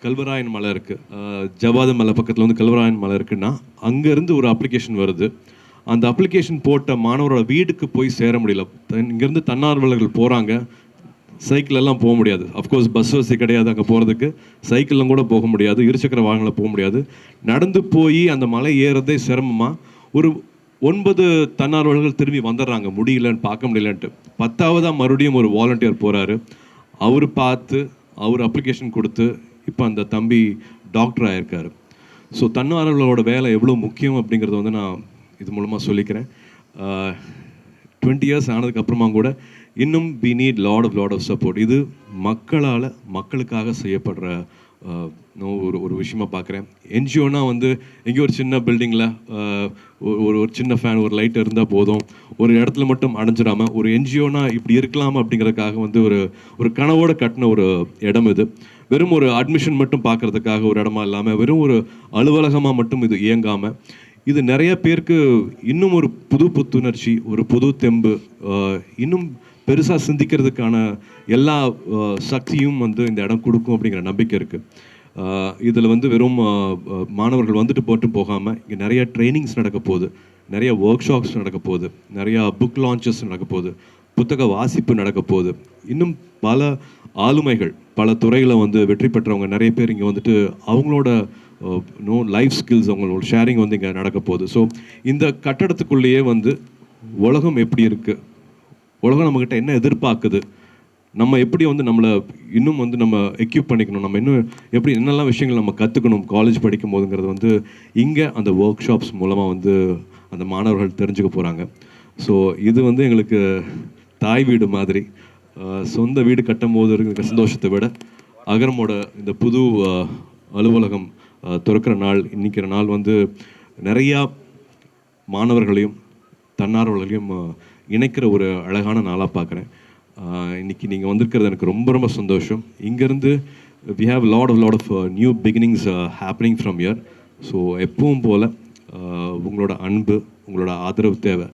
கல்வராயன் மலை இருக்குது, ஜவாது மலை பக்கத்தில் வந்து கல்வராயன் மலை இருக்குன்னா அங்கேருந்து ஒரு அப்ளிகேஷன் வருது. அந்த அப்ளிகேஷன் போட்ட மாணவரோட வீட்டுக்கு போய் சேர முடியல. இங்கேருந்து தன்னார்வலர்கள் போகிறாங்க, சைக்கிளெல்லாம் போக முடியாது. அஃப்கோர்ஸ் பஸ் வசதி கிடையாது அங்கே போகிறதுக்கு, சைக்கிளில் கூட போக முடியாது, இருசக்கர வாகனத்தில் போக முடியாது. நடந்து போய் அந்த மலை ஏறதே சிரமமாக ஒரு 9 தன்னார்வலர்கள் திரும்பி வந்துடுறாங்க, முடியலன்னு பார்க்க முடியலன்ட்டு. 10ஆவதாக மறுபடியும் ஒரு வாலண்டியர் போகிறாரு. அவர் பார்த்து அவர் அப்ளிகேஷன் கொடுத்து இப்போ அந்த தம்பி டாக்டர் ஆகியிருக்காரு. ஸோ தன்னார்வலர்களோட வேலை எவ்வளோ முக்கியம் அப்படிங்கிறத வந்து நான் இது மூலமாக சொல்லிக்கிறேன். 20 இயர்ஸ் ஆனதுக்கப்புறமா கூட இன்னும் we need lot of support. இது மக்களால் மக்களுக்காக செய்யப்படுற ஒரு விஷயமா பார்க்குறேன். என்ஜிஓனா வந்து எங்கேயோ ஒரு சின்ன பில்டிங்கில் ஒரு சின்ன ஃபேன், ஒரு லைட் இருந்தால் போதும், ஒரு இடத்துல மட்டும் அடைஞ்சிடாமல், ஒரு என்ஜிஓனா இப்படி இருக்கலாம் அப்படிங்கிறதுக்காக வந்து ஒரு கனவோடு கட்டின ஒரு இடம் இது. வெறும் ஒரு அட்மிஷன் மட்டும் பார்க்குறதுக்காக ஒரு இடமா இல்லாமல், வெறும் ஒரு அலுவலகமாக மட்டும் இது இயங்காமல், இது நிறைய பேருக்கு இன்னும் ஒரு புது புத்துணர்ச்சி, ஒரு புது தெம்பு, இன்னும் பெருசாக சிந்திக்கிறதுக்கான எல்லா சக்தியும் வந்து இந்த இடம் கொடுக்கும் அப்படிங்கிற நம்பிக்கை இருக்குது. இதில் வந்து வெறும் மாணவர்கள் வந்துட்டு போட்டு போகாமல் இங்கே நிறைய ட்ரைனிங்ஸ் நடக்க போகுது, நிறைய ஒர்க் ஷாப்ஸ் நடக்க போகுது, நிறையா புக் லான்ச்சஸ் நடக்க போகுது, புத்தக வாசிப்பு நடக்க போகுது. இன்னும் பல ஆளுமைகள், பல துறையில் வந்து வெற்றி பெற்றவங்க நிறைய பேர் இங்கே வந்துட்டு அவங்களோட லைஃப் ஸ்கில்ஸ், அவங்களோட ஷேரிங் வந்து இங்கே நடக்க போகுது. ஸோ இந்த கட்டடத்துக்குள்ளேயே வந்து உலகம் எப்படி இருக்குது, உலகம் நம்மக்கிட்ட என்ன எதிர்பார்க்குது, நம்ம எப்படி வந்து நம்மளை இன்னும் வந்து நம்ம எக்யூப் பண்ணிக்கணும், நம்ம இன்னும் எப்படி என்னெல்லாம் விஷயங்கள் நம்ம கற்றுக்கணும் காலேஜ் படிக்கும் போதுங்கிறது வந்து இங்கே அந்த ஒர்க் ஷாப்ஸ் மூலமாக வந்து அந்த மாணவர்கள் தெரிஞ்சுக்க போகிறாங்க. ஸோ இது வந்து எங்களுக்கு தாய் வீடு மாதிரி. சொந்த வீடு கட்டும் போது இருக்கிற சந்தோஷத்தை விட அகரமோட இந்த புது அலுவலகம் திறக்கிற நாள், இன்னிக்கிற நாள் வந்து நிறையா மாணவர்களையும் தன்னார்வலர்களையும் இணைக்கிற ஒரு அழகான நாளாக பார்க்குறேன். இன்றைக்கி நீங்கள் வந்திருக்கிறது எனக்கு ரொம்ப சந்தோஷம். இங்கேருந்து we have lot of new beginnings happening from here. So எப்பவும் போல் உங்களோட அன்பு, உங்களோட ஆதரவு தேவை.